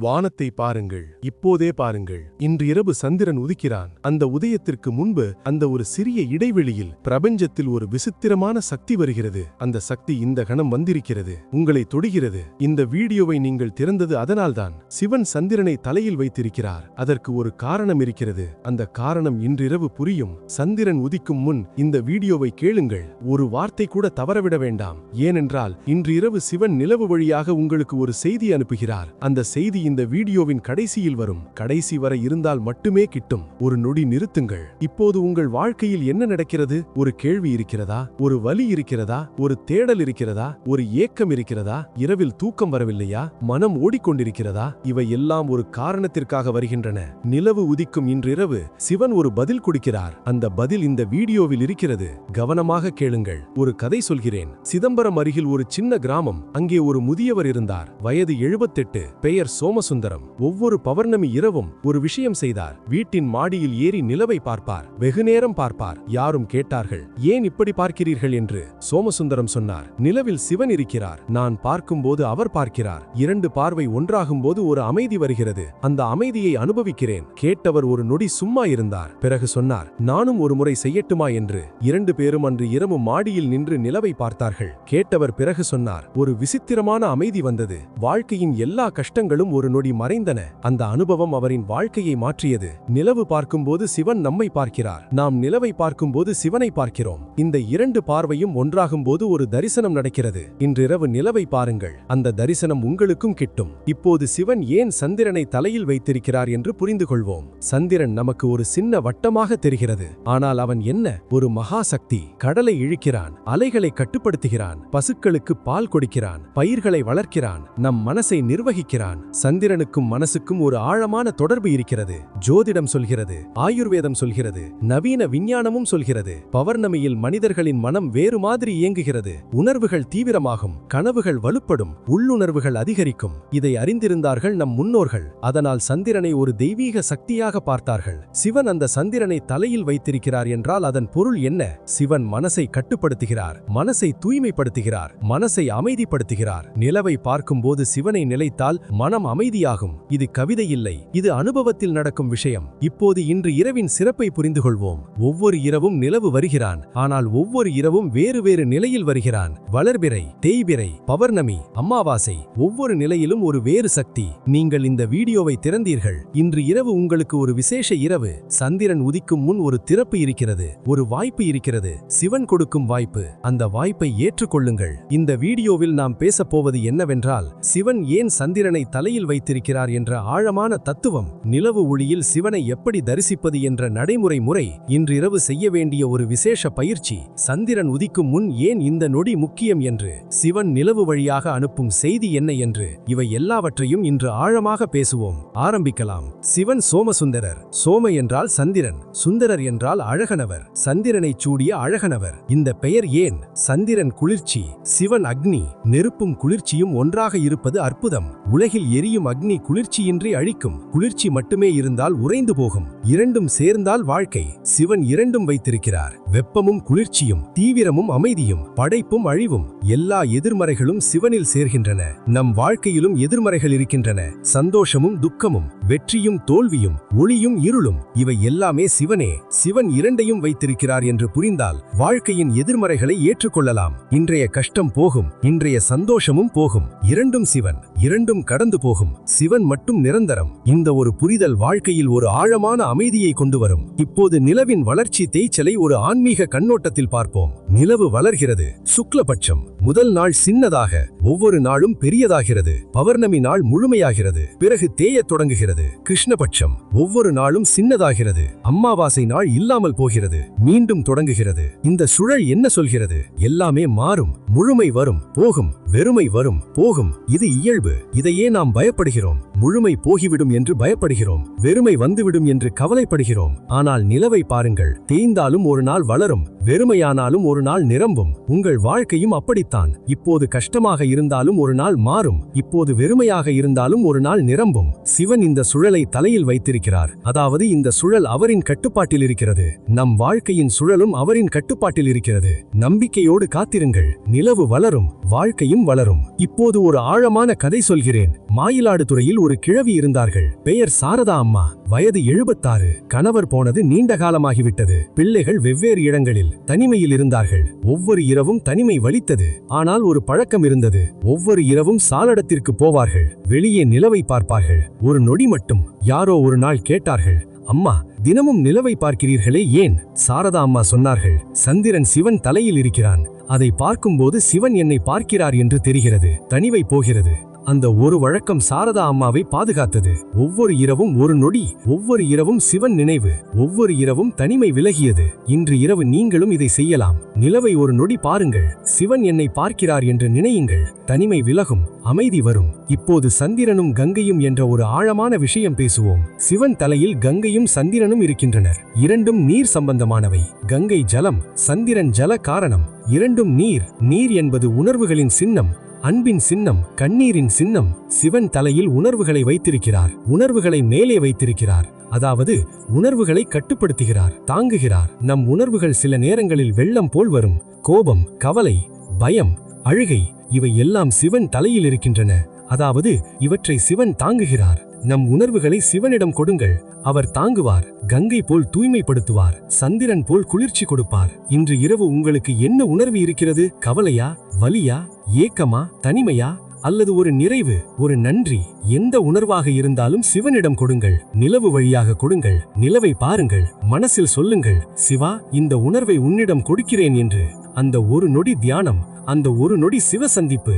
வானத்தை பாருங்கள், இப்போதே பாருங்கள். இன்று இரவு சந்திரன் உதிக்கிறான். அந்த உதயத்திற்கு முன்பு அந்த ஒரு சிறிய இடைவெளியில் பிரபஞ்சத்தில் ஒரு விசித்திரமான சக்தி வருகிறது. அந்த சக்தி இந்த கணம் வந்திருக்கிறது, உங்களை தொடுகிறது. இந்த வீடியோவை நீங்கள் திறந்தது அதனால்தான். சிவன் சந்திரனை தலையில் வைத்திருக்கிறார். அதற்கு ஒரு காரணம் இருக்கிறது. அந்த காரணம் இன்றிரவு புரியும். சந்திரன் உதிக்கும் முன் இந்த வீடியோவை கேளுங்கள். ஒரு வார்த்தை கூட தவறவிட வேண்டாம். ஏனென்றால் இன்று இரவு சிவன் நிலவு வழியாக உங்களுக்கு ஒரு செய்தி அனுப்புகிறார். அந்த செய்தி இந்த வீடியோவின் கடைசியில் வரும். கடைசி வரை இருந்தால் மட்டுமே கிட்டும். ஒரு நொடி நிறுத்துங்கள். இப்போது உங்கள் வாழ்க்கையில் என்ன நடக்கிறது? ஒரு கேள்வி இருக்கிறதா? ஒரு வலி இருக்கிறதா? ஒரு தேடல் இருக்கிறதா? ஒரு ஏக்கம் இருக்கிறதா? இரவில் தூக்கம் வரவில்லையா? மனம் ஓடிக்கொண்டிருக்கிறதா? இவை எல்லாம் ஒரு காரணத்திற்காக வருகின்றன. நிலவு உதிக்கும் இன்றிரவு சிவன் ஒரு பதில் கொடுக்கிறார். அந்த பதில் இந்த வீடியோவில் இருக்கிறது. கவனமாக கேளுங்கள். ஒரு கதை சொல்கிறேன். சிதம்பரம் அருகில் ஒரு சின்ன கிராமம். அங்கே ஒரு முதியவர் இருந்தார். வயது 78. பெயர் சோமசுந்தரம். ஒவ்வொரு பௌர்ணமி இரவும் ஒரு விஷயம் செய்தார். வீட்டின் மாடியில் ஏறி நிலவை பார்ப்பார். வெகுநேரம் பார்ப்பார். யாரும் கேட்டார்கள், ஏன் இப்படி பார்க்கிறீர்கள் என்று. சோமசுந்தரம் சொன்னார், நிலவில் சிவன் இருக்கிறார். நான் பார்க்கும்போது அவர் பார்க்கிறார். இரண்டு பார்வை ஒன்றாகும்போது ஒரு அமைதி வருகிறது. அந்த அமைதியை அனுபவிக்கிறேன். கேட்டவர் ஒரு நொடி சும்மா இருந்தார். பிறகு சொன்னார், நானும் ஒரு முறை செய்யட்டுமா என்று. இரண்டு பேரும் அன்று இரவு மாடியில் நின்று நிலவை பார்த்தார்கள். கேட்டவர் பிறகு சொன்னார், ஒரு விசித்திரமான அமைதி வந்தது. வாழ்க்கையின் எல்லா கஷ்டங்களும் ஒரு நொடி மறைந்தன. அந்த அனுபவம் அவரின் வாழ்க்கையை மாற்றியது. நிலவு பார்க்கும்போது சிவன் நம்மை பார்க்கிறார். நாம் நிலவை பார்க்கும்போது சிவனை பார்க்கிறோம். இந்த இரண்டு பார்வையும் ஒன்றாகும்போது ஒரு தரிசனம் நடக்கிறது. இன்றிரவு நிலவை பாருங்கள். அந்த தரிசனம் உங்களுக்கும் கிட்டும். இப்போது சிவன் ஏன் சந்திரனை தலையில் வைத்திருக்கிறார் என்று புரிந்து கொள்வோம். சந்திரன் நமக்கு ஒரு சின்ன வட்டமாக தெரிகிறது. ஆனால் அவன் என்ன? ஒரு மகா சக்தி. கடலை இழுக்கிறான், அலைகளை கட்டுப்படுத்துகிறான், பசுக்களுக்கு பால் கொடுக்கிறான், பயிர்களை வளர்க்கிறான், நம் மனசை நிர்வகிக்கிறான். சந்திரனுக்கும் மனசுக்கும் ஒரு ஆழமான தொடர்பு இருக்கிறது. ஜோதிடம் சொல்கிறது, ஆயுர்வேதம் சொல்கிறது, நவீன விஞ்ஞானமும் சொல்கிறது. பௌர்ணமியில் மனிதர்களின் மனம் வேறு மாதிரி இயங்குகிறது. உணர்வுகள் தீவிரமாகும், கனவுகள் வலுப்படும், உள்ளுணர்வுகள் அதிகரிக்கும். இதை அறிந்திருந்தார்கள் நம் முன்னோர்கள். அதனால் சந்திரனை ஒரு தெய்வீக சக்தியாக பார்த்தார்கள். சிவன் அந்த சந்திரனை தலையில் வைத்திருக்கிறார் என்றால் அதன் பொருள் என்ன? சிவன் மனசை கட்டுப்படுத்துகிறார், மனசை தூய்மைப்படுத்துகிறார், மனசை அமைதிப்படுத்துகிறார். நிலவை பார்க்கும்போது சிவனை நிலைத்தால் மனம் அமைதியாகும். இது கவிதை இல்லை, இது அனுபவத்தில் நடக்கும் விஷயம். இப்போது இன்று இரவின் சிறப்பை புரிந்து கொள்வோம். ஒவ்வொரு இரவும் நிலவு வருகிறான். ஆனால் ஒவ்வொரு இரவும் வேறு வேறு நிலையில் வருகிறான். வளர்பிறை, தேய்பிறை, பௌர்ணமி, அமாவாசை, ஒவ்வொரு நிலையிலும் ஒரு வேறு சக்தி. நீங்கள் இந்த வீடியோவை திறந்தீர்கள். இன்று இரவு உங்களுக்கு ஒரு விசேஷ இரவு. சந்திரன் உதிக்கும் முன் ஒரு திறப்பு இருக்கிறது, ஒரு வாய்ப்பு இருக்கிறது. சிவன் கொடுக்கும் வாய்ப்பு. அந்த வாய்ப்பை ஏற்றுக்கொள்ளுங்கள். இந்த வீடியோவில் நாம் பேசப்போவது என்னவென்றால், சிவன் ஏன் சந்திரனை தலையில் வைத்திருக்கிறார் என்ற ஆழமான தத்துவம். நிலவு ஒளியில் சிவனை எப்படி தரிசிப்பது என்ற நடைமுறை முறை. இன்றிரவு செய்ய வேண்டிய ஒரு விசேஷ பயிற்சி. சந்திரன் உதிக்கும் முன் ஏன் இந்த நொடி முக்கியம் என்று, சிவன் நிலவு வழியாக அனுப்பும் செய்தி என்ன என்று, இவை எல்லாவற்றையும் இன்று ஆழமாக பேசுவோம். ஆரம்பிக்கலாம். சிவன் சோமசுந்தரர். சோம என்றால் சந்திரன், சுந்தரர் என்றால் அழகனவர், சந்திரனை சூடிய அழகனவர். இந்த பெயர் ஏன்? சந்திரன் குளிர்ச்சி, சிவன் அக்னி. நெருப்பும் குளிர்ச்சியும் ஒன்றாக இருப்பது அற்புதம். உலகில் எரியும் அக்னி குளிர்ச்சியின்றி அழிக்கும். குளிர்ச்சி மட்டுமே இருந்தால் உறைந்து போகும். இரண்டும் சேர்ந்தால் வாழ்க்கை. சிவன் இரண்டும் வைத்திருக்கிறார். வெப்பமும் குளிர்ச்சியும், தீவிரமும் அமைதியும், படைப்பும் அழிவும். எல்லா எதிர்மறைகளும் சிவனில் சேர்கின்றன. நம் வாழ்க்கையிலும் எதிர்மறைகள் இருக்கின்றன. சந்தோஷமும் துக்கமும், வெற்றியும் தோல்வியும், ஒளியும் இருளும், இவை எல்லாமே சிவனே. சிவன் இரண்டையும் வைத்திருக்கிறார் என்று புரிந்தால் வாழ்க்கையின் எதிர்மறைகளை ஏற்றுக்கொள்ளலாம். இன்றைய கஷ்டம் போகும், இன்றைய சந்தோஷமும் போகும். இரண்டும் சிவன், இரண்டும் கடந்து போகும். சிவன் மட்டும் நிரந்தரம். இந்த ஒரு புரிதல் வாழ்க்கையில் ஒரு ஆழமான அமைதியை கொண்டு வரும். இப்போது நிலவின் வளர்ச்சி தேய்ச்சலை ஒரு ஆன்மீக கண்ணோட்டத்தில் பார்ப்போம். நிலவு வளர்கிறது. சுக்லபட்சம் முதல் நாள் சின்னதாக, ஒவ்வொரு நாளும் பெரியதாகிறது. பௌர்ணமி நாள் முழுமையாகிறது, பிறகு தேயத் தொடங்குகிறது. கிருஷ்ணபட்சம் ஒவ்வொரு நாளும் சின்னதாகிறது. அமாவாசை நாள் இல்லாமல் போகிறது, மீண்டும் தொடங்குகிறது. இந்த சுழல் என்ன சொல்கிறது? எல்லாமே மாறும். முழுமை வரும், போகும். வெறுமை வரும், போகும். இது இயல்பு. இதையே நாம் பயப்படுகிறோம். முழுமை போகிவிடும் என்று பயப்படுகிறோம். வெறுமை வந்துவிடும் என்று கவலைப்படுகிறோம். ஆனால் நிலவை பாருங்கள். தேய்ந்தாலும் ஒரு நாள் வளரும், வெறுமையானாலும் ஒரு நாள் நிரம்பும். உங்கள் வாழ்க்கையும் அப்படித்தான். இப்போது கஷ்டமாக இருந்தாலும் ஒரு நாள் மாறும். இப்போது வெறுமையாக இருந்தாலும் ஒரு நாள் நிரம்பும். சிவன் இந்த சுழலை தலையில் வைத்திருக்கிறார். அதாவது இந்த சுழல் அவரின் கட்டுப்பாட்டில் இருக்கிறது. நம் வாழ்க்கையின் சுழலும் அவரின் கட்டுப்பாட்டில் இருக்கிறது. நம்பிக்கையோடு காத்திருங்கள். நிலவு வளரும், வாழ்க்கையும் வளரும். இப்போது ஒரு ஆழமான கதை சொல்கிறேன். மாயிலா மயிலாடுதுறையில் ஒரு கிழவி இருந்தார்கள். பெயர் சாரதா அம்மா. வயது 76. கணவர் போனது நீண்ட காலமாகிவிட்டது. பிள்ளைகள் வெவ்வேறு இடங்களில் தனிமையில் இருந்தார்கள். ஒவ்வொரு இரவும் தனிமை வலித்தது. ஆனால் ஒரு பழக்கம் இருந்தது. ஒவ்வொரு இரவும் சாலடத்திற்கு போவார்கள். வெளியே நிலவை பார்ப்பார்கள். ஒரு நொடி மட்டும் யாரோ ஒரு நாள் கேட்டார்கள், அம்மா, தினமும் நிலவை பார்க்கிறீர்களே, ஏன்? சாரதா அம்மா சொன்னார்கள், சந்திரன் சிவன் தலையில் இருக்கிறான். அதை பார்க்கும்போது சிவன் என்னை பார்க்கிறார் என்று தெரிகிறது. தனிவை போகிறது. அந்த ஒரு வழக்கம் சாரதா அம்மாவை பாதுகாத்தது. ஒவ்வொரு இரவும் ஒரு நொடி, ஒவ்வொரு இரவும் சிவன் நினைவு, ஒவ்வொரு இரவும் தனிமை விலகியது. இன்று இரவு நீங்களும் இதை செய்யலாம். நிலவை ஒரு நொடி பாருங்கள். சிவன் என்னை பார்க்கிறார் என்று நினையுங்கள். தனிமை விலகும், அமைதி வரும். இப்போது சந்திரனும் கங்கையும் என்ற ஒரு ஆழமான விஷயம் பேசுவோம். சிவன் தலையில் கங்கையும் சந்திரனும் இருக்கின்றனர். இரண்டும் நீர் சம்பந்தமானவை. கங்கை ஜலம், சந்திரன் ஜல காரணம். இரண்டும் நீர். நீர் என்பது உணர்வுகளின் சின்னம், அன்பின் சின்னம், கண்ணீரின் சின்னம். சிவன் தலையில் உணர்வுகளை வைத்திருக்கிறார். உணர்வுகளை மேலே வைத்திருக்கிறார். அதாவது உணர்வுகளை கட்டுப்படுத்துகிறார், தாங்குகிறார். நம் உணர்வுகள் சில நேரங்களில் வெள்ளம் போல் வரும். கோபம், கவலை, பயம், அழுகை, இவை எல்லாம் சிவன் தலையில் இருக்கின்றன. அதாவது இவற்றை சிவன் தாங்குகிறார். நம் உணர்வுகளை சிவனிடம் கொடுங்கள். அவர் தாங்குவார். கங்கை போல் தூய்மைப்படுத்துவார். சந்திரன் போல் குளிர்ச்சி கொடுப்பார். இன்று இரவு உங்களுக்கு என்ன உணர்வு இருக்கிறது? கவலையா, வலியா, ஏக்கமா, தனிமையா, அல்லது ஒரு நிறைவு, ஒரு நன்றி? எந்த உணர்வாக இருந்தாலும் சிவனிடம் கொடுங்கள். நிலவு வழியாக கொடுங்கள். நிலவை பாருங்கள். மனசில் சொல்லுங்கள், சிவா, இந்த உணர்வை உன்னிடம் கொடுக்கிறேன் என்று. அந்த ஒரு நொடி தியானம், அந்த ஒரு நொடி சிவ சந்திப்பு.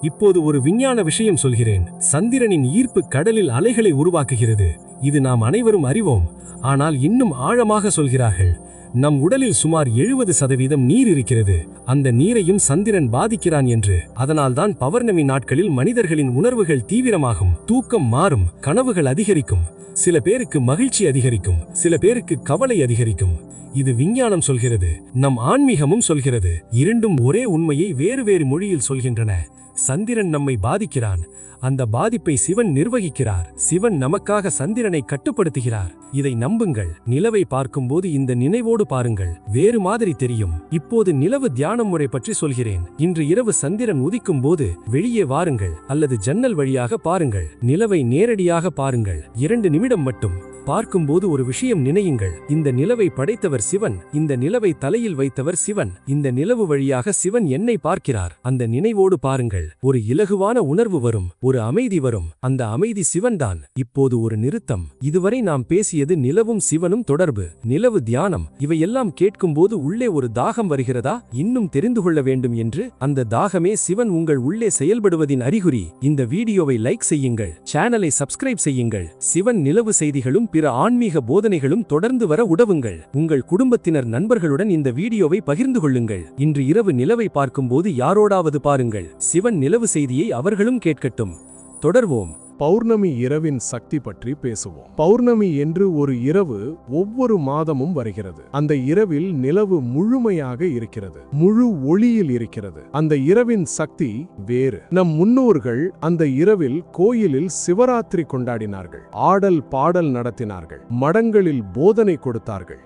இப்போது ஒரு விஞ்ஞான விஷயம் சொல்கிறேன். சந்திரனின் ஈர்ப்பு கடலில் அலைகளை உருவாக்குகிறது. இது நாம் அனைவரும் அறிவோம். ஆனால் இன்னும் ஆழமாக சொல்கிறார்கள். நம் உடலில் சுமார் 70% நீர் இருக்கிறது. அந்த நீரையும் சந்திரன் பாதிக்கிறான் என்று. அதனால்தான் பௌர்ணமி நாட்களில் மனிதர்களின் உணர்வுகள் தீவிரமாகும். தூக்கம் மாறும். கனவுகள் அதிகரிக்கும். சில பேருக்கு மகிழ்ச்சி அதிகரிக்கும். சில பேருக்கு கவலை அதிகரிக்கும். இது விஞ்ஞானம் சொல்கிறது. நம் ஆன்மீகமும் சொல்கிறது. இரண்டும் ஒரே உண்மையை வேறு வேறு மொழியில் சொல்கின்றன. சந்திரன் நம்மை பாதிக்கிறான். அந்த பாதிப்பை சிவன் நிர்வகிக்கிறார். சிவன் நமக்காக சந்திரனை கட்டுப்படுத்துகிறார். இதை நம்புங்கள். நிலவை பார்க்கும்போது இந்த நினைவோடு பாருங்கள். வேறு மாதிரி தெரியும். இப்போது நிலவு தியானம் முறை பற்றி சொல்கிறேன். இன்று இரவு சந்திரன் உதிக்கும் போது வெளியே வாருங்கள் அல்லது ஜன்னல் வழியாக பாருங்கள். நிலவை நேரடியாக பாருங்கள். 2 நிமிடம் மட்டும். பார்க்கும்போது ஒரு விஷயம் நினையுங்கள். இந்த நிலவை படைத்தவர் சிவன். இந்த நிலவை தலையில் வைத்தவர் சிவன். இந்த நிலவு வழியாக சிவன் என்னை பார்க்கிறார். அந்த நினைவோடு பாருங்கள். ஒரு இலகுவான உணர்வு வரும். ஒரு அமைதி வரும். அந்த அமைதி சிவன்தான். இப்போது ஒரு நிறுத்தம். இதுவரை நாம் பேசியது நிலவும் சிவனும் தொடர்பு, நிலவு தியானம். இவையெல்லாம் கேட்கும்போது உள்ளே ஒரு தாகம் வருகிறதா? இன்னும் தெரிந்து கொள்ள வேண்டும் என்று. அந்த தாகமே சிவன் உங்கள் உள்ளே செயல்படுவதின் அறிகுறி. இந்த வீடியோவை லைக் செய்யுங்கள். சேனலை சப்ஸ்கிரைப் செய்யுங்கள். சிவன் நிலவு செய்திகளும் பிற ஆன்மீக போதனைகளும் தொடர்ந்து வர உதவுங்கள். உங்கள் குடும்பத்தினர், நண்பர்களுடன் இந்த வீடியோவை பகிர்ந்து கொள்ளுங்கள். இன்று இரவு நிலவை பார்க்கும்போது யாரோடாவது பாருங்கள். சிவன் நிலவு செய்தியை அவர்களும் கேட்கட்டும். தொடர்வோம். பௌர்ணமி இரவின் சக்தி பற்றி பேசுவோம். பௌர்ணமி என்று ஒரு இரவு ஒவ்வொரு மாதமும் வருகிறது. அந்த இரவில் நிலவு முழுமையாக இருக்கிறது. முழு ஒளியில் இருக்கிறது. அந்த இரவின் சக்தி வேறு. நம் முன்னோர்கள் அந்த இரவில் கோயிலில் சிவராத்திரி கொண்டாடினார்கள். ஆடல் பாடல் நடத்தினார்கள். மடங்களில் போதனை கொடுத்தார்கள்.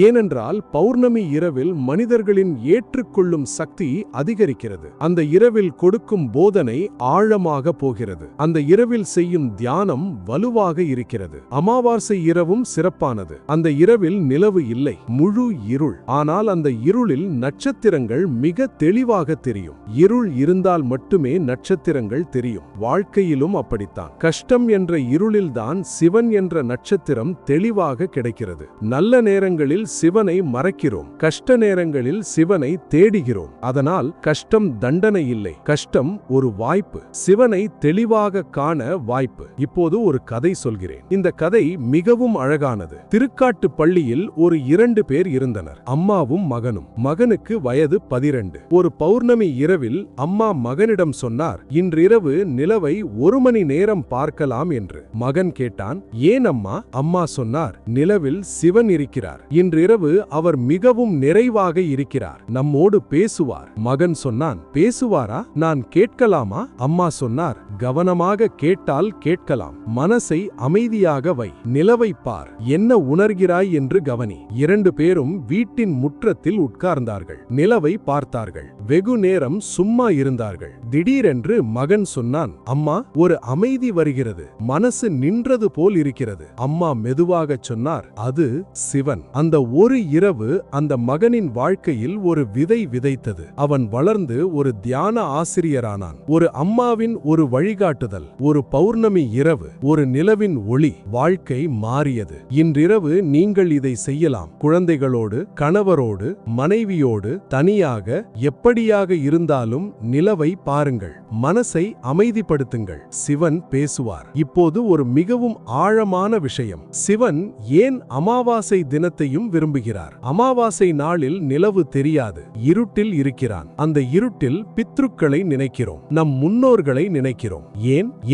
ஏனென்றால் பௌர்ணமி இரவில் மனிதர்களின் ஏற்றுக்கொள்ளும் சக்தி அதிகரிக்கிறது. அந்த இரவில் கொடுக்கும் போதனை ஆழமாக போகிறது. அந்த இரவில் செய்யும் தியானம் வலுவாக இருக்கிறது. அமாவாசை இரவும் சிறப்பானது. அந்த இரவில் நிலவு இல்லை, முழு இருள். ஆனால் அந்த இருளில் நட்சத்திரங்கள் மிக தெளிவாக தெரியும். இருள் இருந்தால் மட்டுமே நட்சத்திரங்கள் தெரியும். வாழ்க்கையிலும் அப்படித்தான். கஷ்டம் என்ற இருளில்தான் சிவன் என்ற நட்சத்திரம் தெளிவாக கிடைக்கிறது. நல்ல நேரங்களில் சிவனை மறக்கிறோம். கஷ்ட நேரங்களில் சிவனை தேடுகிறோம். அதனால் கஷ்டம் தண்டனை இல்லை. கஷ்டம் ஒரு வாய்ப்பு. சிவனை தெளிவாக காண வாய்ப்பு. இப்போது ஒரு கதை சொல்கிறேன். இந்த கதை மிகவும் அழகானது. திருக்காட்டு பள்ளியில் ஒரு 2 பேர் இருந்தனர். அம்மாவும் மகனும். மகனுக்கு வயது 12. ஒரு பௌர்ணமி இரவில் அம்மா மகனிடம் சொன்னார், இன்றிரவு நிலவை 1 மணி நேரம் பார்க்கலாம் என்று. மகன் கேட்டான், ஏன் அம்மா? அம்மா சொன்னார், நிலவில் சிவன் இருக்கிறார். இன்றிரவு அவர் மிகவும் நிறைவாக இருக்கிறார். நம்மோடு பேசுவார். மகன் சொன்னான், பேசுவாரா? நான் கேட்கலாமா? அம்மா சொன்னார், கவனமாக கேட்டால் கேட்டால் கேட்கலாம். மனசை அமைதியாக வை. நிலவை பார். என்ன உணர்கிறாய் என்று கவனி. 2 பேரும் வீட்டின் முற்றத்தில் உட்கார்ந்தார்கள். நிலவை பார்த்தார்கள். வெகு நேரம் சும்மா இருந்தார்கள். திடீரென்று மகன் சொன்னான், அம்மா, ஒரு அமைதி வருகிறது. மனசு நின்றது போல் இருக்கிறது. அம்மா மெதுவாகச் சொன்னார், அது சிவன். அந்த ஒரு இரவு அந்த மகனின் வாழ்க்கையில் ஒரு விதை விதைத்தது. அவன் வளர்ந்து ஒரு தியான ஆசிரியரானான். ஒரு அம்மாவின் ஒரு வழிகாட்டுதல், ஒரு பௌர்ணமி இரவு, ஒரு நிலவின் ஒளி, வாழ்க்கை மாறியது. இன்றிரவு நீங்கள் இதை செய்யலாம். குழந்தைகளோடு, கணவரோடு, மனைவியோடு, தனியாக, எப்படியாக இருந்தாலும் நிலவை பாருங்கள். மனசை அமைதிப்படுத்துங்கள். சிவன் பேசுவார். இப்போது ஒரு மிகவும் ஆழமான விஷயம். சிவன் ஏன் அமாவாசை தினத்தையும் விரும்புகிறார்? அமாவாசை நாளில் நிலவு தெரியாது. இருட்டில் இருக்கிறான். அந்த இருட்டில் பித்ருக்களை நினைக்கிறோம். நம் முன்னோர்களை நினைக்கிறோம்.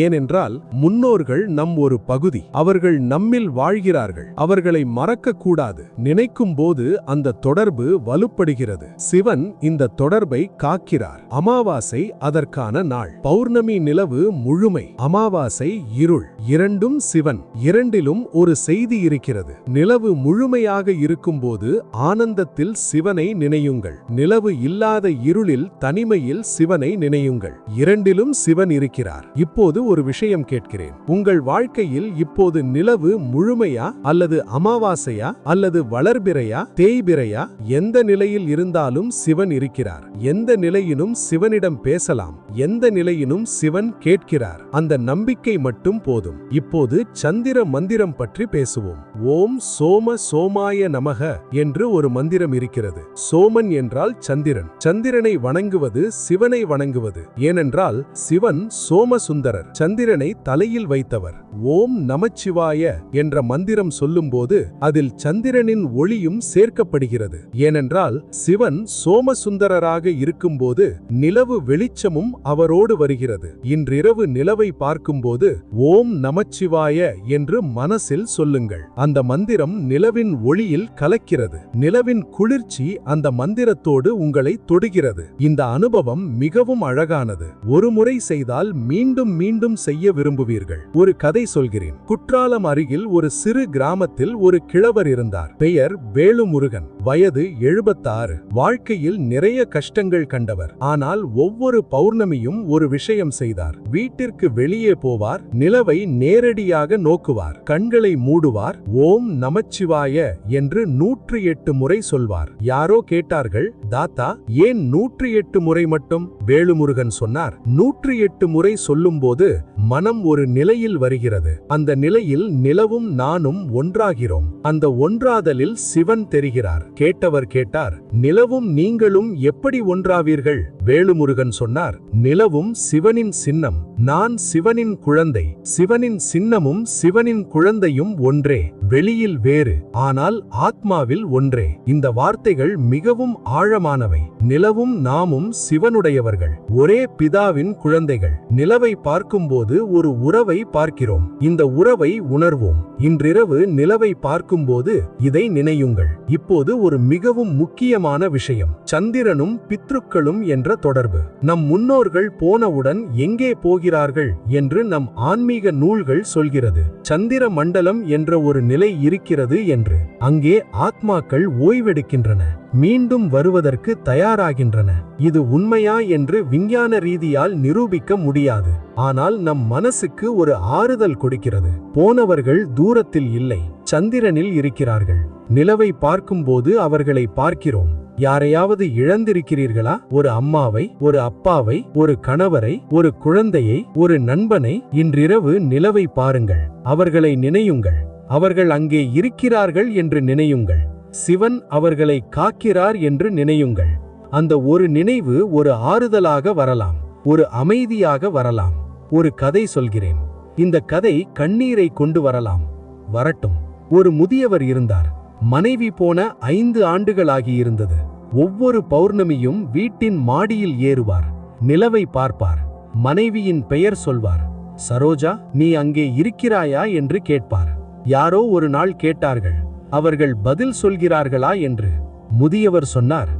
ஏனென்றால் முன்னோர்கள் நம் ஒரு பகுதி. அவர்கள் நம்மில் வாழ்கிறார்கள். அவர்களை மறக்க கூடாது. நினைக்கும் போது அந்த தொடர்பு வலுப்படுகிறது. சிவன் இந்த தொடர்பை காக்கிறார். அமாவாசை அதற்கான நாள். பௌர்ணமி நிலவு முழுமை, அமாவாசை இருள். இரண்டும் சிவன். இரண்டிலும் ஒரு செய்தி இருக்கிறது. நிலவு முழுமையாக இருக்கும்போது ஆனந்தத்தில் சிவனை நினையுங்கள். நிலவு இல்லாத இருளில், தனிமையில் சிவனை நினையுங்கள். இரண்டிலும் சிவன் இருக்கிறார். இப்போது ஒரு விஷயம் கேட்கிறேன். உங்கள் வாழ்க்கையில் இப்போது நிலவு முழுமையா அல்லது அமாவாசையா அல்லது வளர்பிறையா தேய்பிறையா? எந்த நிலையில் இருந்தாலும் சிவன் இருக்கிறார். எந்த நிலையிலும் சிவனிடம் பேசலாம். எந்த நிலையிலும் சிவன் கேட்கிறார். அந்த நம்பிக்கை மட்டும் போதும். இப்போது சந்திர மந்திரம் பற்றி பேசுவோம். ஓம் சோம சோமாய நமக என்று ஒரு மந்திரம் இருக்கிறது. சோமன் என்றால் சந்திரன். சந்திரனை வணங்குவது சிவனை வணங்குவது. ஏனென்றால் சிவன் சோமசுந்தரர், சந்திரனை தலையில் வைத்தவர். ஓம் நமச்சிவாய என்ற மந்திரம் சொல்லும்போது அதில் சந்திரனின் ஒளியும் சேர்க்கப்படுகிறது. ஏனென்றால் சிவன் சோமசுந்தரராக இருக்கும்போது நிலவு வெளிச்சமும் அவரோடு வருகிறது. இன்றிரவு நிலவை பார்க்கும்போது ஓம் நமச்சிவாய என்று மனசில் சொல்லுங்கள். அந்த மந்திரம் நிலவின் ஒளியில் கலக்கிறது. நிலவின் குளிர்ச்சி அந்த மந்திரத்தோடு உங்களை தொடுகிறது. இந்த அனுபவம் மிகவும் அழகானது. ஒரு முறை செய்தால் மீண்டும் மீண்டும் செய்ய விரும்புவீர்கள். ஒரு கதை சொல்கிறேன். குற்றாலம் அருகில் ஒரு சிறு கிராமத்தில் ஒரு கிழவர் இருந்தார். பெயர் வேலுமுருகன். வயது 76. வாழ்க்கையில் நிறைய கஷ்டங்கள் கண்டவர். ஆனால் ஒவ்வொரு பௌர்ணமியும் ஒரு விஷயம் செய்தார். வீட்டிற்கு வெளியே போவார். நிலவை நேரடியாக நோக்குவார். கண்களை மூடுவார். ஓம் நமச்சிவாய என்று 108 முறை சொல்வார். யாரோ கேட்டார்கள், தாத்தா, ஏன் 108 முறை மட்டும்? வேலுமுருகன் சொன்னார், 108 முறை சொல்லும்போது மனம் ஒரு நிலையில் வருகிறது. அந்த நிலையில் நிலவும் நானும் ஒன்றாகிறோம். அந்த ஒன்றாதலில் சிவன் தெரிகிறார். கேட்டவர் கேட்டார், நிலவும் நீங்களும் எப்படி ஒன்றாவீர்கள்? வேலுமுருகன் சொன்னார், நிலவும் சிவனின் சின்னம். நான் சிவனின் குழந்தை. சிவனின் சின்னமும் சிவனின் குழந்தையும் ஒன்றே. வெளியில் வேறு, ஆனால் ஆத்மாவில் ஒன்றே. இந்த வார்த்தைகள் மிகவும் ஆழமானவை. நிலவும் நாமும் சிவனுடையவர்கள். ஒரே பிதாவின் குழந்தைகள். நிலவை பார்க்கும்போது ஒரு உறவை பார்க்கிறோம். இந்த உறவை உணர்வோம். இன்றிரவு நிலவை பார்க்கும்போது இதை நினையுங்கள். இப்போது ஒரு மிகவும் முக்கியமான விஷயம். சந்திரனும் பித்ருக்களும் என்ற தொடர்பு. நம் முன்னோர்கள் போனவுடன் எங்கே போகிறார்கள் என்று நம் ஆன்மீக நூல்கள் சொல்கிறது. சந்திர மண்டலம் என்ற ஒரு நிலை இருக்கிறது என்று. அங்கே ஆத்மாக்கள் ஓய்வெடுக்கின்றன, மீண்டும் வருவதற்கு தயாராகின்றன. இது உண்மையா என்று விஞ்ஞான ரீதியால் நிரூபிக்க முடியாது. ஆனால் நம் மனசுக்கு ஒரு ஆறுதல் கொடுக்கிறது. போனவர்கள் தூரத்தில் இல்லை, சந்திரனில் இருக்கிறார்கள். நிலவை பார்க்கும்போது அவர்களை பார்க்கிறோம். யாரையாவது இழந்திருக்கிறீர்களா? ஒரு அம்மாவை, ஒரு அப்பாவை, ஒரு கணவரை, ஒரு குழந்தையை, ஒரு நண்பனை. இன்றிரவு நிலவை பாருங்கள். அவர்களை நினையுங்கள். அவர்கள் அங்கே இருக்கிறார்கள் என்று நினையுங்கள். சிவன் அவர்களை காக்கிறார் என்று நினையுங்கள். அந்த ஒரு நினைவு ஒரு ஆறுதலாக வரலாம், ஒரு அமைதியாக வரலாம். ஒரு கதை சொல்கிறேன். இந்த கதை கண்ணீரை கொண்டு வரலாம். வரட்டும். ஒரு முதியவர் இருந்தார். மனைவி போன 5 ஆண்டுகளாகியிருந்தது. ஒவ்வொரு பௌர்ணமியும் வீட்டின் மாடியில் ஏறுவார். நிலவை பார்ப்பார். மனைவியின் பெயர் சொல்வார். சரோஜா, நீ அங்கே இருக்கிறாயா என்று கேட்பார். யாரோ ஒரு நாள் கேட்டார்கள். அவர்கள் பதில் சொல்கிறார்களா என்று. முதியவர் சொன்னார்,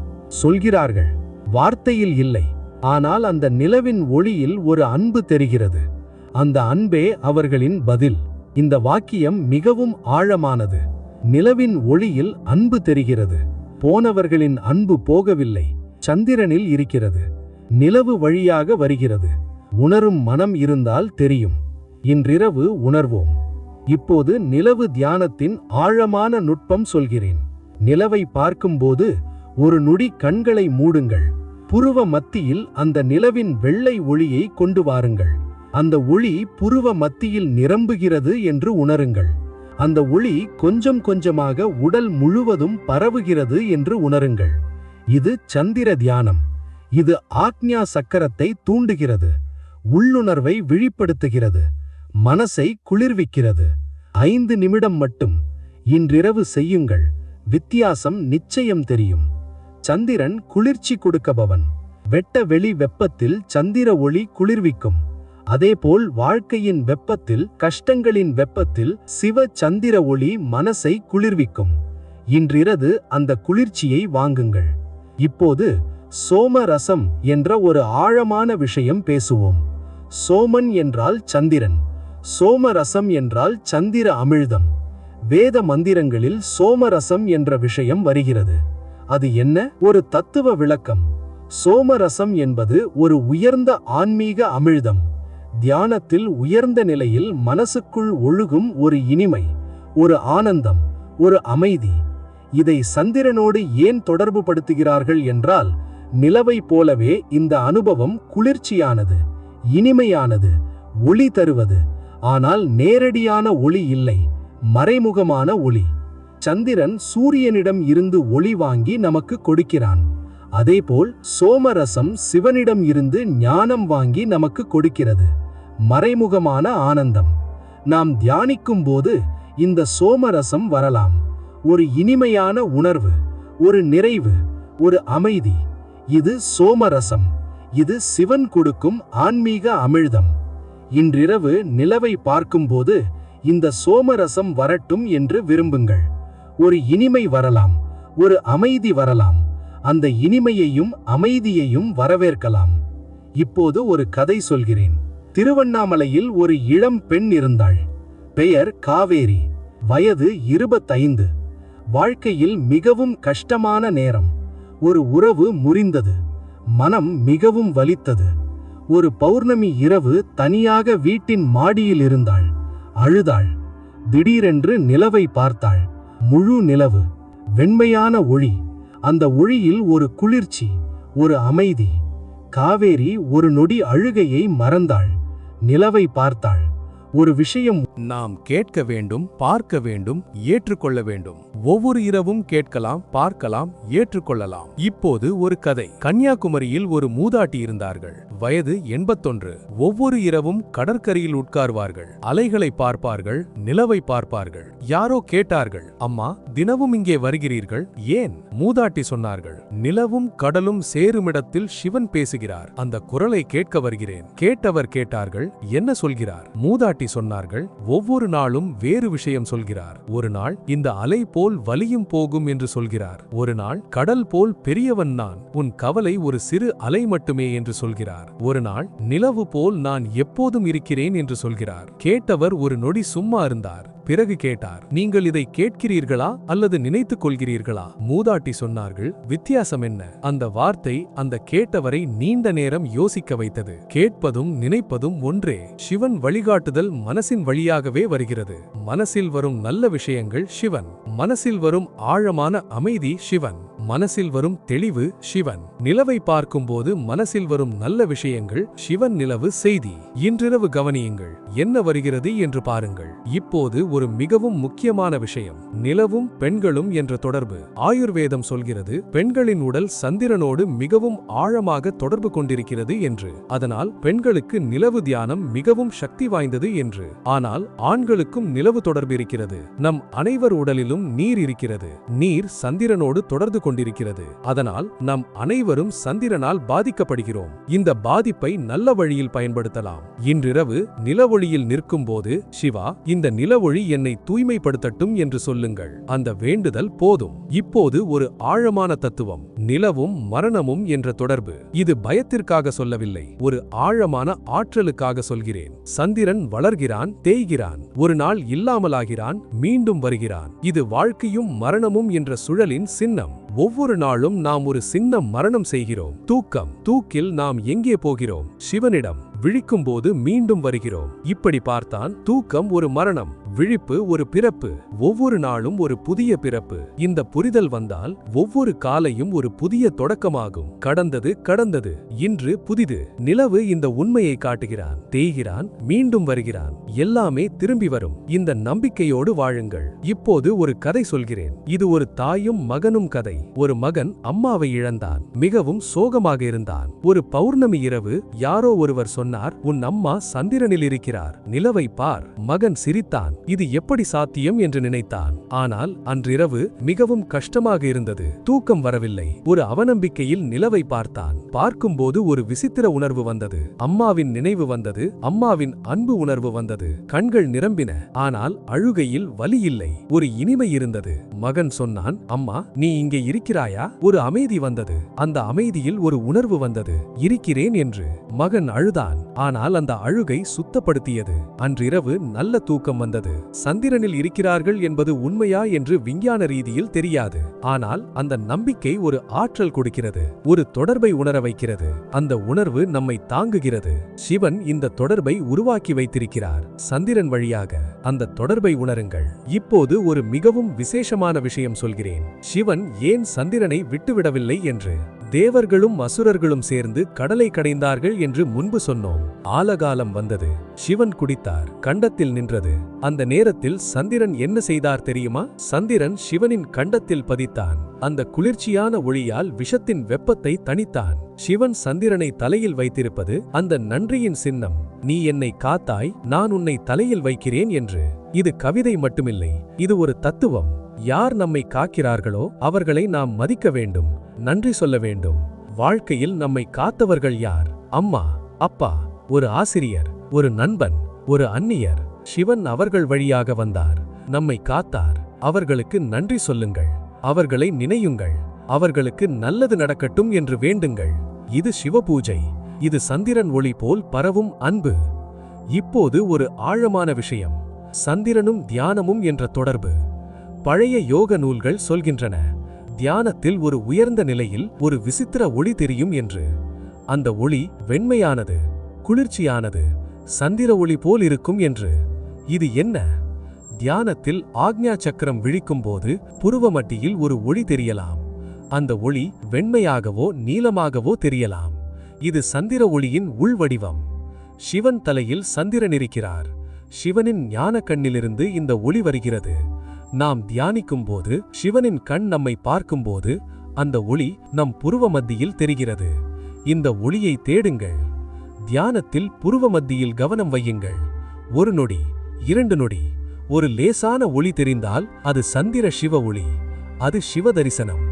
சொல்கிறார்கள். வார்த்தையில் இல்லை, ஆனால் அந்த நிலவின் ஒளியில் ஒரு அன்பு தெரிகிறது. அந்த அன்பே அவர்களின் பதில். இந்த வாக்கியம் மிகவும் ஆழமானது. நிலவின் ஒளியில் அன்பு தெரிகிறது. போனவர்களின் அன்பு போகவில்லை, சந்திரனில் இருக்கிறது. நிலவு வழியாக வருகிறது. உணரும் மனம் இருந்தால் தெரியும். இன்றிரவு உணர்வோம். இப்போது நிலவு தியானத்தின் ஆழமான நுட்பம் சொல்கிறேன். நிலவை பார்க்கும்போது ஒரு நொடி கண்களை மூடுங்கள். புருவ மத்தியில் அந்த நிலவின் வெள்ளை ஒளியை கொண்டு வாருங்கள். அந்த ஒளி புருவ மத்தியில் நிரம்புகிறது என்று உணருங்கள். அந்த ஒளி கொஞ்சம் கொஞ்சமாக உடல் முழுவதும் பரவுகிறது என்று உணருங்கள். இது சந்திர தியானம். இது ஆக்ஞா சக்கரத்தை தூண்டுகிறது. உள்ளுணர்வை விழிப்படுத்துகிறது. மனசை குளிர்விக்கிறது. 5 நிமிடம் மட்டும் இன்றிரவு செய்யுங்கள். வித்தியாசம் நிச்சயம் தெரியும். சந்திரன் குளிர்ச்சி கொடுக்கபவன். வெட்ட வெளி வெப்பத்தில் சந்திர ஒளி குளிர்விக்கும். அதேபோல் வாழ்க்கையின் வெப்பத்தில், கஷ்டங்களின் வெப்பத்தில் சிவ சந்திர ஒளி மனசை குளிர்விக்கும். இன்றிரவு அந்த குளிர்ச்சியை வாங்குங்கள். இப்போது சோம ரசம் என்ற ஒரு ஆழமான விஷயம் பேசுவோம். சோமன் என்றால் சந்திரன், சோமரசம் என்றால் சந்திர அமிழ்தம். வேத மந்திரங்களில் சோமரசம் என்ற விஷயம் வருகிறது. அது என்ன? ஒரு தத்துவ விளக்கம். சோமரசம் என்பது ஒரு உயர்ந்த ஆன்மீக அமிழ்தம். தியானத்தில் உயர்ந்த நிலையில் மனசுக்குள் ஒழுகும் ஒரு இனிமை, ஒரு ஆனந்தம், ஒரு அமைதி. இதை சந்திரனோடு ஏன் தொடர்பு படுத்துகிறார்கள் என்றால், நிலவை போலவே இந்த அனுபவம் குளிர்ச்சியானது, இனிமையானது, ஒளி தருவது. ஆனால் நேரடியான ஒளி இல்லை, மறைமுகமான ஒளி. சந்திரன் சூரியனிடம் இருந்து ஒளி வாங்கி நமக்கு கொடுக்கிறான். அதேபோல் சோமரசம் சிவனிடம் இருந்து ஞானம் வாங்கி நமக்கு கொடுக்கிறது, மறைமுகமான ஆனந்தம். நாம் தியானிக்கும் போது இந்த சோமரசம் வரலாம். ஒரு இனிமையான உணர்வு, ஒரு நிறைவு, ஒரு அமைதி. இது சோமரசம். இது சிவன் கொடுக்கும் ஆன்மீக அமிழ்தம். இன்றிரவு நிலவை பார்க்கும்போது இந்த சோமரசம் வரட்டும் என்று விரும்புங்கள். ஒரு இனிமை வரலாம், ஒரு அமைதி வரலாம். அந்த இனிமையையும் அமைதியையும் வரவேற்கலாம். இப்போது ஒரு கதை சொல்கிறேன். திருவண்ணாமலையில் ஒரு இளம் பெண் இருந்தாள். பெயர் காவேரி. வயது 25. வாழ்க்கையில் மிகவும் கஷ்டமான நேரம். ஒரு உறவு முறிந்தது. மனம் மிகவும் வலித்தது. ஒரு பௌர்ணமி இரவு தனியாக வீட்டின் மாடியில் இருந்தாள். அழுதாள். திடீரென்று நிலவை பார்த்தாள். முழு நிலவு, வெண்மையான ஒளி. அந்த ஒளியில் ஒரு குளிர்ச்சி, ஒரு அமைதி. காவேரி ஒரு நொடி அழுகையை மறந்தாள். நிலவை பார்த்தாள். ஒரு விஷயம் நாம் கேட்க வேண்டும், பார்க்க வேண்டும், ஏற்றுக்கொள்ள வேண்டும். ஒவ்வொரு இரவும் கேட்கலாம், பார்க்கலாம், ஏற்றுக்கொள்ளலாம். இப்போது ஒரு கதை. கன்னியாகுமரியில் ஒரு மூதாட்டி இருந்தார்கள். வயது 81. ஒவ்வொரு இரவும் கடற்கரையில் உட்கார்வார்கள். அலைகளை பார்ப்பார்கள், நிலவை பார்ப்பார்கள். யாரோ கேட்டார்கள், அம்மா, தினமும் இங்கே வருகிறீர்கள், ஏன்? மூதாட்டி சொன்னார்கள், நிலவும் கடலும் சேருமிடத்தில் சிவன் பேசுகிறார். அந்த குரலை கேட்க வருகிறேன். கேட்டவர் கேட்டார்கள், என்ன சொல்கிறார்? மூதாட்டி சொன்னார்கள், ஒவ்வொரு நாளும் வேறு விஷயம் சொல்கிறார். ஒரு நாள் இந்த அலை போல் வலியும் போகும் என்று சொல்கிறார். ஒரு நாள் கடல் போல் பெரியவன் நான், உன் கவலை ஒரு சிறு அலை மட்டுமே என்று சொல்கிறார். ஒரு நாள் நிலவு போல் நான் எப்போதும் இருக்கிறேன் என்று சொல்கிறார். கேட்டவர் ஒரு நொடி சும்மா இருந்தார். பிறகு கேட்டார், நீங்கள் இதை கேட்கிறீர்களா அல்லது நினைத்துக் கொள்கிறீர்களா? மூதாட்டி சொன்னார்கள், வித்தியாசம் என்ன? அந்த வார்த்தை அந்த கேட்டவரை நீண்ட நேரம் யோசிக்க வைத்தது. கேட்பதும் நினைப்பதும் ஒன்றே. சிவன் வழிகாட்டுதல் மனசின் வழியாகவே வருகிறது. மனசில் வரும் நல்ல விஷயங்கள் சிவன். மனசில் வரும் ஆழமான அமைதி சிவன். மனசில் வரும் தெளிவு சிவன். நிலவை பார்க்கும்போது மனசில் வரும் நல்ல விஷயங்கள் சிவன். நிலவு செய்தி. இன்றிரவு கவனியுங்கள், என்ன வருகிறது என்று பாருங்கள். இப்போது ஒரு மிகவும் முக்கியமான விஷயம், நிலவும் பெண்களும் என்ற தொடர்பு. ஆயுர்வேதம் சொல்கிறது, பெண்களின் உடல் சந்திரனோடு மிகவும் ஆழமாக தொடர்பு கொண்டிருக்கிறது என்று. அதனால் பெண்களுக்கு நிலவு தியானம் மிகவும் சக்தி வாய்ந்தது என்று. ஆனால் ஆண்களுக்கும் நிலவு தொடர்பு இருக்கிறது. நம் அனைவர் உடலிலும் நீர் இருக்கிறது. நீர் சந்திரனோடு தொடர்பு கொண்டிருக்கிறது. அதனால் நம் அனைவரும் சந்திரனால் பாதிக்கப்படுகிறோம். இந்த பாதிப்பை நல்ல வழியில் பயன்படுத்தலாம். இன்றிரவு நிலவொளியில் நிற்கும் போது, சிவா, இந்த நிலவொளி என்னை தூய்மைப்படுத்தட்டும் என்று சொல்லுங்கள். அந்த வேண்டுதல் போதும். இப்போது ஒரு ஆழமான தத்துவம், நிலவும் மரணமும் என்ற தொடர்பு. இது பயத்திற்காக சொல்லவில்லை, ஒரு ஆழமான ஆற்றலுக்காக சொல்கிறேன். சந்திரன் வளர்கிறான், தேய்கிறான், ஒரு நாள் இல்லாமலாகிறான், மீண்டும் வருகிறான். இது வாழ்க்கையும் மரணமும் என்ற சுழலின் சின்னம். ஒவ்வொரு நாளும் நாம் ஒரு சின்ன மரணம் செய்கிறோம். தூக்கில் நாம் எங்கே போகிறோம்? சிவனிடம். விழிக்கும்போது மீண்டும் வருகிறோம். இப்படி பார்த்தான் தூக்கம் ஒரு மரணம், விழிப்பு ஒரு பிறப்பு. ஒவ்வொரு நாளும் ஒரு புதிய பிறப்பு. இந்த புரிதல் வந்தால் ஒவ்வொரு காலையும் ஒரு புதிய தொடக்கமாகும். கடந்தது, இன்று புதிது. நிலவு இந்த உண்மையை காட்டுகிறான், தேய்கிறான், மீண்டும் வருகிறான், எல்லாமே திரும்பி வரும். இந்த நம்பிக்கையோடு வாழுங்கள். இப்போது ஒரு கதை சொல்கிறேன். இது ஒரு தாயும் மகனும் கதை. ஒரு மகன் அம்மாவை இழந்தான், மிகவும் சோகமாக இருந்தான். ஒரு பௌர்ணமி இரவு யாரோ ஒருவர் சொன்னார், உன் அம்மா சந்திரனில் இருக்கிறார், நிலவை பார். மகன் சிரித்தான். இது எப்படி சாத்தியம் என்று நினைத்தான். ஆனால் அன்றிரவு மிகவும் கஷ்டமாக இருந்தது. தூக்கம் வரவில்லை. ஒரு அவநம்பிக்கையில் நிலவை பார்த்தான். பார்க்கும்போது ஒரு விசித்திர உணர்வு வந்தது. அம்மாவின் நினைவு வந்தது, அம்மாவின் அன்பு உணர்வு வந்தது. கண்கள் நிரம்பின. ஆனால் அழுகையில் வலி இல்லை, ஒரு இனிமை இருந்தது. மகன் சொன்னான், அம்மா நீ இங்கே இருக்கிறாயா? ஒரு அமைதி வந்தது. அந்த அமைதியில் ஒரு உணர்வு வந்தது, இருக்கிறேன் என்று. மகன் அழுதான். ஆனால் அந்த அழுகை சுத்தப்படுத்தியது. அன்றிரவு நல்ல தூக்கம் வந்தது. சந்திரனில் இருக்கிறார்கள் என்பது உண்மையா என்று விஞ்ஞான ரீதியில் தெரியாது. ஆனால் அந்த நம்பிக்கை ஒரு ஆற்றல் கொடுக்கிறது, ஒரு தொடர்பை உணர வைக்கிறது. அந்த உணர்வு நம்மை தாங்குகிறது. சிவன் இந்த தொடர்பை உருவாக்கி வைத்திருக்கிறார், சந்திரன் வழியாக. அந்த தொடர்பை உணருங்கள். இப்போது ஒரு மிகவும் விசேஷமான விஷயம் சொல்கிறேன். சிவன் ஏன் சந்திரனை விட்டுவிடவில்லை என்று. தேவர்களும் அசுரர்களும் சேர்ந்து கடலை கடைந்தார்கள் என்று முன்பு சொன்னோம். ஆலகாலம் வந்தது. சிவன் குடித்தார், கண்டத்தில் நின்றது. அந்த நேரத்தில் சந்திரன் என்ன செய்தார் தெரியுமா? சந்திரன் சிவனின் கண்டத்தில் பதித்தான். அந்த குளிர்ச்சியான ஒளியால் விஷத்தின் வெப்பத்தை தணித்தான். சிவன் சந்திரனை தலையில் வைத்திருப்பது அந்த நன்றியின் சின்னம். நீ என்னை காத்தாய், நான் உன்னை தலையில் வைக்கிறேன் என்று. இது கவிதை மட்டுமில்லை, இது ஒரு தத்துவம். யார் நம்மை காக்கிறார்களோ அவர்களை நாம் மதிக்க வேண்டும், நன்றி சொல்ல வேண்டும். வாழ்க்கையில் நம்மை காத்தவர்கள் யார்? அம்மா, அப்பா, ஒரு ஆசிரியர், ஒரு நண்பன், ஒரு அந்நியர். சிவன் அவர்கள் வழியாக வந்தார், நம்மை காத்தார். அவர்களுக்கு நன்றி சொல்லுங்கள், அவர்களை நினையுங்கள், அவர்களுக்கு நல்லது நடக்கட்டும் என்று வேண்டுங்கள். இது சிவபூஜை. இது சந்திரன் ஒளி போல் பரவும் அன்பு. இப்போது ஒரு ஆழமான விஷயம், சந்திரனும் தியானமும் என்ற தொடர்பு. பழைய யோக நூல்கள் சொல்கின்றன, தியானத்தில் ஒரு உயர்ந்த நிலையில் ஒரு விசித்திர ஒளி தெரியும் என்று. அந்த ஒளி வெண்மையானது, குளிர்ச்சியானது, சந்திர ஒளி போல் இருக்கும் என்று. இது என்ன? தியானத்தில் ஆக்ஞா சக்கரம் விழிக்கும்போது புருவமட்டியில் ஒரு ஒளி தெரியலாம். அந்த ஒளி வெண்மையாகவோ நீலமாகவோ தெரியலாம். இது சந்திர ஒளியின் உள்வடிவம். சிவன் தலையில் சந்திரன் இருக்கிறார். சிவனின் ஞான கண்ணிலிருந்து இந்த ஒளி வருகிறது. நாம் தியானிக்கும் போது, சிவனின் கண் நம்மை பார்க்கும்போது, அந்த ஒளி நம் புருவ மத்தியில் தெரிகிறது. இந்த ஒளியை தேடுங்கள். தியானத்தில் புருவ மத்தியில் கவனம் வையுங்கள். ஒரு நொடி, 2 நொடி, ஒரு லேசான ஒளி தெரிந்தால் அது சந்திர சிவ ஒளி. அது சிவ தரிசனம்.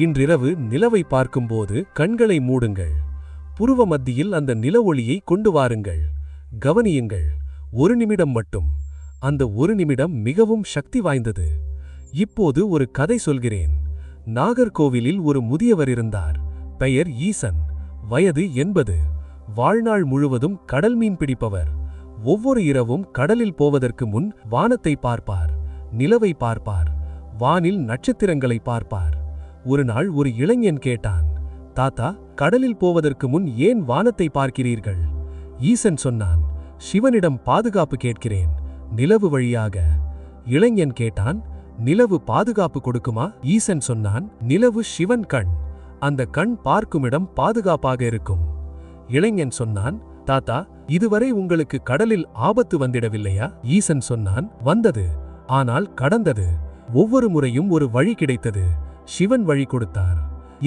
இன்றிரவு நிலவை பார்க்கும்போது கண்களை மூடுங்கள். புருவ மத்தியில் அந்த நில ஒளியை கொண்டு வாருங்கள். கவனியுங்கள். 1 நிமிடம் மட்டும். அந்த 1 நிமிடம் மிகவும் சக்தி வாய்ந்தது. இப்போது ஒரு கதை சொல்கிறேன். நாகர்கோவிலில் ஒரு முதியவர் இருந்தார். பெயர் ஈசன். வயது 80. வாழ்நாள் முழுவதும் கடல் மீன் பிடிப்பவர். ஒவ்வொரு இரவும் கடலில் போவதற்கு முன் வானத்தை பார்ப்பார், நிலவை பார்ப்பார், வானில் நட்சத்திரங்களை பார்ப்பார். ஒரு நாள் ஒரு இளைஞன் கேட்டான், தாத்தா, கடலில் போவதற்கு முன் ஏன் வானத்தை பார்க்கிறீர்கள்? ஈசன் சொன்னான், சிவனிடம் பாதுகாப்பு கேட்கிறேன், நிலவு வழியாக. இளைஞன் கேட்டான், நிலவு பாதுகாப்பு கொடுக்குமா? ஈசன் சொன்னான், நிலவு சிவன் கண், அந்த கண் பார்க்குமிடம் பாதுகாப்பாக இருக்கும். இளைஞன் சொன்னான், தாத்தா, இதுவரை உங்களுக்கு கடலில் ஆபத்து வந்திடவில்லையா? ஈசன் சொன்னான், வந்தது, ஆனால் கடந்தது. ஒவ்வொரு முறையும் ஒரு வழி கிடைத்தது. சிவன் வழி கொடுத்தார்.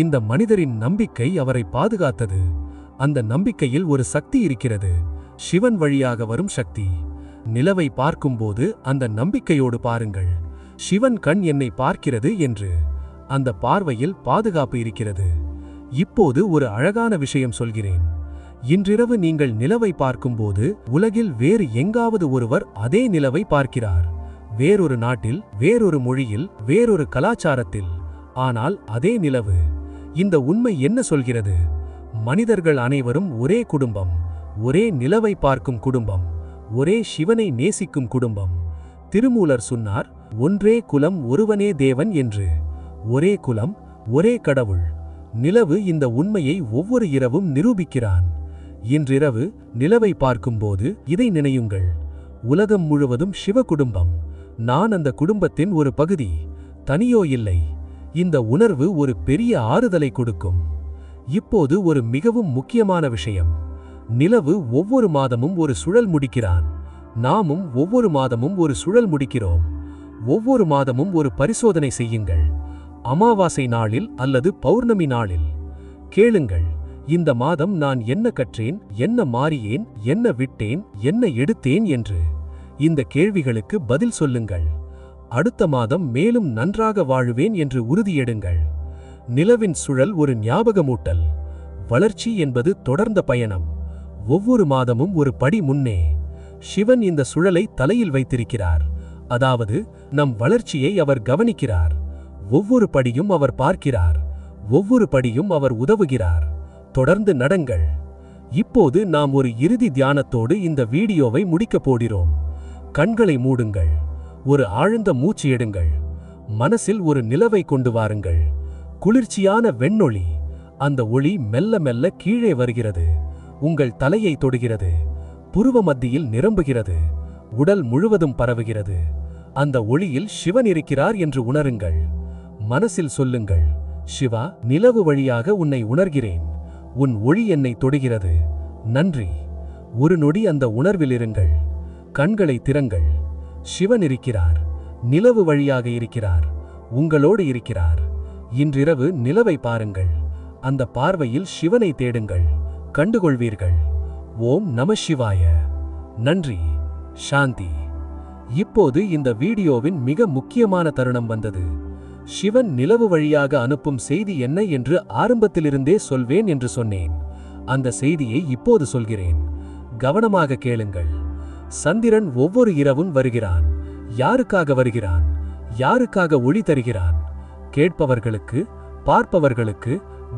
இந்த மனிதரின் நம்பிக்கை அவரை பாதுகாத்தது. அந்த நம்பிக்கையில் ஒரு சக்தி இருக்கிறது, சிவன் வழியாக வரும் சக்தி. நிலவை பார்க்கும்போது அந்த நம்பிக்கையோடு பாருங்கள், சிவன் கண் என்னை பார்க்கிறது என்று. அந்த பார்வையில் பாதுகாப்பு இருக்கிறது. இப்போது ஒரு அழகான விஷயம் சொல்கிறேன். இன்றிரவு நீங்கள் நிலவை பார்க்கும்போது உலகில் வேறு எங்காவது ஒருவர் அதே நிலவை பார்க்கிறார். வேறொரு நாட்டில், வேறொரு மொழியில், வேறொரு கலாச்சாரத்தில். ஆனால் அதே நிலவு. இந்த உண்மை என்ன சொல்கிறது? மனிதர்கள் அனைவரும் ஒரே குடும்பம், ஒரே நிலவை பார்க்கும் குடும்பம், ஒரே சிவனை நேசிக்கும் குடும்பம். திருமூலர் சொன்னார், ஒன்றே குலம் ஒருவனே தேவன் என்று. ஒரே குலம், ஒரே கடவுள். நிலவு இந்த உண்மையை ஒவ்வொரு இரவும் நிரூபிக்கிறான். இன்றிரவு நிலவை பார்க்கும்போது இதை நினையுங்கள். உலகம் முழுவதும் சிவ குடும்பம். நான் அந்த குடும்பத்தின் ஒரு பகுதி, தனியோ இல்லை. இந்த உணர்வு ஒரு பெரிய ஆறுதலை கொடுக்கும். இப்போது ஒரு மிகவும் முக்கியமான விஷயம். நிலவு ஒவ்வொரு மாதமும் ஒரு சுழல் முடிக்கிறான். நாமும் ஒவ்வொரு மாதமும் ஒரு சுழல் முடிக்கிறோம். ஒவ்வொரு மாதமும் ஒரு பரிசோதனை செய்யுங்கள். அமாவாசை நாளில் அல்லது பௌர்ணமி நாளில் கேளுங்கள், இந்த மாதம் நான் என்ன கற்றேன், என்ன மாறியேன், என்ன விட்டேன், என்ன எடுத்தேன் என்று. இந்த கேள்விகளுக்கு பதில் சொல்லுங்கள். அடுத்த மாதம் மேலும் நன்றாக வாழுவேன் என்று உறுதியெடுங்கள். நிலவின் சுழல் ஒரு ஞாபகமூட்டல். வளர்ச்சி என்பது தொடர்ந்த பயணம். ஒவ்வொரு மாதமும் ஒரு படி முன்னே. சிவன் இந்த சுழலை தலையில் வைத்திருக்கிறார். அதாவது நம் வளர்ச்சியை அவர் கவனிக்கிறார். ஒவ்வொரு படியும் அவர் பார்க்கிறார். ஒவ்வொரு படியும் அவர் உதவுகிறார். தொடர்ந்து நடங்கள். இப்போது நாம் ஒரு இறுதி தியானத்தோடு இந்த வீடியோவை முடிக்கப் போகிறோம். கண்களை மூடுங்கள். ஒரு ஆழ்ந்த மூச்சு எடுங்கள். மனசில் ஒரு நிலவை கொண்டு வாருங்கள். குளிர்ச்சியான வெண்ணொளி. அந்த ஒளி மெல்ல மெல்ல கீழே வருகிறது. உங்கள் தலையை தொடுகிறது. புருவ மத்தியில் நிரம்புகிறது. உடல் முழுவதும் பரவுகிறது. அந்த ஒளியில் சிவன் இருக்கிறார் என்று உணருங்கள். மனசில் சொல்லுங்கள், சிவா, நிலவு வழியாக உன்னை உணர்கிறேன். உன் ஒளி என்னை தொடுகிறது. நன்றி. ஒரு நொடி அந்த உணர்வில் இருங்கள். கண்களை திறங்கள். சிவன் இருக்கிறார். நிலவு வழியாக இருக்கிறார். உங்களோடு இருக்கிறார். இன்றிரவு நிலவை பாருங்கள். அந்த பார்வையில் சிவனை தேடுங்கள். கண்டுகொள்வீர்கள். ஓம் நம சிவாய. நன்றி. சாந்தி. இப்போது இந்த வீடியோவின் மிக முக்கியமான தருணம் வந்தது. சிவன் நிலவு வழியாக அனுப்பும் செய்தி என்ன என்று ஆரம்பத்திலிருந்தே சொல்வேன் என்று சொன்னேன். அந்த செய்தியை இப்போது சொல்கிறேன். கவனமாக கேளுங்கள். சந்திரன் ஒவ்வொரு இரவும் வருகிறான். யாருக்காக வருகிறான்? யாருக்காக ஒளி தருகிறான்? கேட்பவர்களுக்கு, பார்ப்பவர்களுக்கு,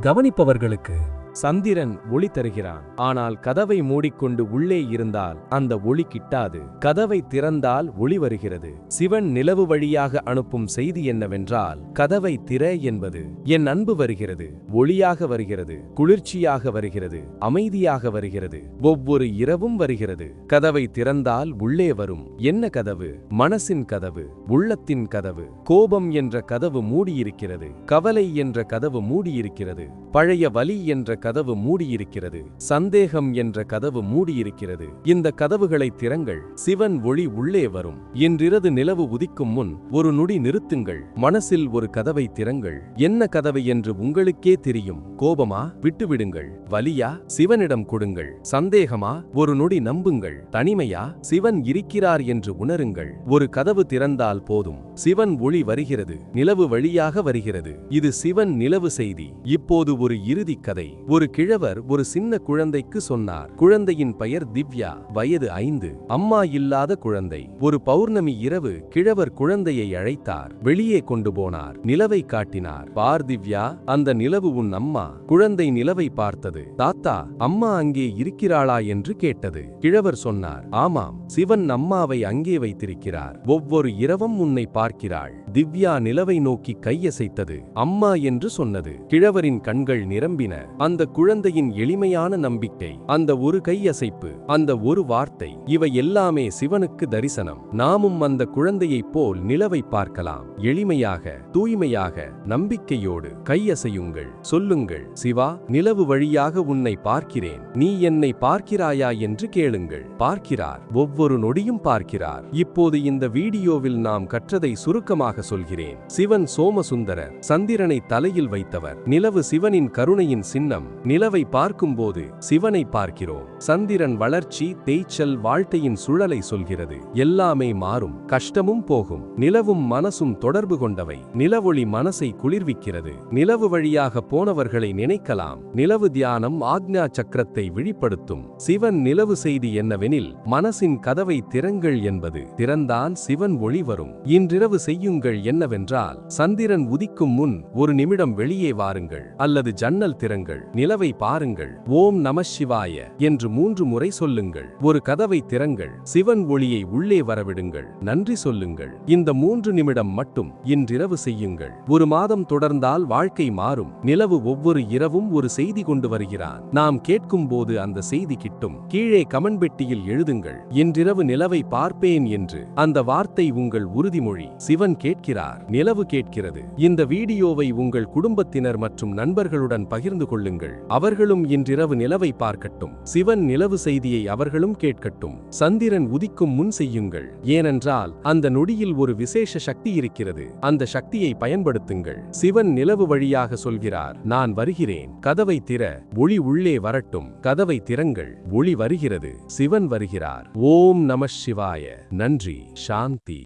கவனிப்பவர்களுக்கு. சந்திரன் ஒளி தருகிறான். ஆனால் கதவை மூடிக்கொண்டு உள்ளே இருந்தால் அந்த ஒளி கிட்டாது. கதவை திறந்தால் ஒளி வருகிறது. சிவன் நிலவு வழியாக அனுப்பும் செய்தி என்னவென்றால், கதவை திற என்பது. என் அன்பு வருகிறது. ஒளியாக வருகிறது. குளிர்ச்சியாக வருகிறது. அமைதியாக வருகிறது. ஒவ்வொரு இரவும் வருகிறது. கதவை திறந்தால் உள்ளே வரும். என்ன கதவு? மனசின் கதவு, உள்ளத்தின் கதவு. கோபம் என்ற கதவு மூடியிருக்கிறது. கவலை என்ற கதவு மூடியிருக்கிறது. பழைய வலி என்ற கதவு மூடியிருக்கிறது. சந்தேகம் என்ற கதவு மூடியிருக்கிறது. இந்த கதவுகளை திறங்கள். சிவன் ஒளி உள்ளே வரும். இன்றிரவு நிலவு உதிக்கும் முன் ஒரு நொடி நிறுத்துங்கள். மனசில் ஒரு கதவை திறங்கள். என்ன கதவு என்று உங்களுக்கே தெரியும். கோபமா? விட்டுவிடுங்கள். வலியா? சிவனிடம் கொடுங்கள். சந்தேகமா? ஒரு நொடி நம்புங்கள். தனிமையா? சிவன் இருக்கிறார் என்று உணருங்கள். ஒரு கதவு திறந்தால் போதும். சிவன் ஒளி வருகிறது. நிலவு வழியாக வருகிறது. இது சிவன் நிலவு செய்தி. இப்போது ஒரு இறுதி கதை. ஒரு கிழவர் ஒரு சின்ன குழந்தைக்கு சொன்னார். குழந்தையின் பெயர் திவ்யா. வயது 5. அம்மா இல்லாத குழந்தை. ஒரு பௌர்ணமி இரவு கிழவர் குழந்தையை அழைத்தார். வெளியே கொண்டு போனார். நிலவை காட்டினார். பார் திவ்யா, அந்த நிலவு உன் அம்மா. குழந்தை நிலவை பார்த்தது. தாத்தா, அம்மா அங்கே இருக்கிறாளா என்று கேட்டது. கிழவர் சொன்னார், ஆமாம், சிவன் அம்மாவை அங்கே வைத்திருக்கிறார். ஒவ்வொரு இரவும் உன்னை பார்க்கிறாள். திவ்யா நிலவை நோக்கி கையசைத்தது. அம்மா என்று சொன்னது. கிழவரின் கண்கள் நிரம்பின. அந்த குழந்தையின் எளிமையான நம்பிக்கை, அந்த ஒரு கையசைப்பு, அந்த ஒரு வார்த்தை, இவை எல்லாமே சிவனுக்கு தரிசனம். நாமும் அந்த குழந்தையைப் போல் நிலவை பார்க்கலாம். எளிமையாக, தூய்மையாக, நம்பிக்கையோடு கையசையுங்கள். சொல்லுங்கள், சிவா, நிலவு வழியாக உன்னை பார்க்கிறேன். நீ என்னை பார்க்கிறாயா என்று கேளுங்கள். பார்க்கிறார். ஒவ்வொரு நொடியும் பார்க்கிறார். இப்போது இந்த வீடியோவில் நாம் கற்றதை சுருக்கமாக சொல்கிறேன். சிவன் சோமசுந்தரர். சந்திரனை தலையில் வைத்தவர். நிலவு சிவனின் சிவனின் கருணையின் சின்னம். நிலவை பார்க்கும்போது சிவனை பார்க்கிறோம். சந்திரன் வளர்ச்சி, தேய்ச்சல், வாழ்க்கையின் சுழலை சொல்கிறது. எல்லாமே மாறும், கஷ்டமும் போகும். நிலவும் மனசும் தொடர்பு கொண்டவை. நிலவொளி மனசை குளிர்விக்கிறது. நிலவு வழியாக போனவர்களை நினைக்கலாம். நிலவு தியானம் ஆக்ஞா சக்கரத்தை விழிப்படுத்தும். சிவன் நிலவு செய்தி என்னவெனில், மனசின் கதவை திறங்கள் என்பது. திறந்தான் சிவன் ஒளி வரும். இன்றிரவு செய்யுங்கள் என்னவென்றால், சந்திரன் உதிக்கும் முன் ஒரு நிமிடம் வெளியே வாருங்கள், அல்லது ஜன்னல் திறங்கள், நிலவை பாருங்கள், ஓம் நமசிவாய என்று 3 முறை சொல்லுங்கள். ஒரு கதவை திறங்கள், சிவன் ஒளியை உள்ளே வரவிடுங்கள், நன்றி சொல்லுங்கள். இந்த 3 நிமிடம் மட்டும் இன்றிரவு செய்யுங்கள். ஒரு மாதம் தொடர்ந்தால் வாழ்க்கை மாறும். நிலவு ஒவ்வொரு இரவும் ஒரு செய்தி கொண்டு வருகிறான். நாம் கேட்கும் போது அந்த செய்தி கிட்டும். கீழே கமெண்ட் பெட்டியில் எழுதுங்கள், இன்றிரவு நிலவை பார்ப்பேன் என்று. அந்த வார்த்தை உங்கள் உறுதிமொழி. சிவன் கேட்கிறார், நிலவு கேட்கிறது. இந்த வீடியோவை உங்கள் குடும்பத்தினர் மற்றும் நண்பர்களுடன் பகிர்ந்து கொள்ளுங்கள். அவர்களும் இன்றிரவு நிலவை பார்க்கட்டும். சிவன் நிலவு செய்தியை அவர்களும் கேட்கட்டும். சந்திரன் உதிக்கும் முன் செய்யுங்கள். ஏனென்றால் அந்த நொடியில் ஒரு விசேஷ சக்தி இருக்கிறது. அந்த சக்தியை பயன்படுத்துங்கள். சிவன் நிலவு வழியாக சொல்கிறார், நான் வருகிறேன். கதவை திற, ஒளி உள்ளே வரட்டும். கதவை திறங்கள், ஒளி வருகிறது. சிவன் வருகிறார். ஓம் நமசிவாய. நன்றி. சாந்தி.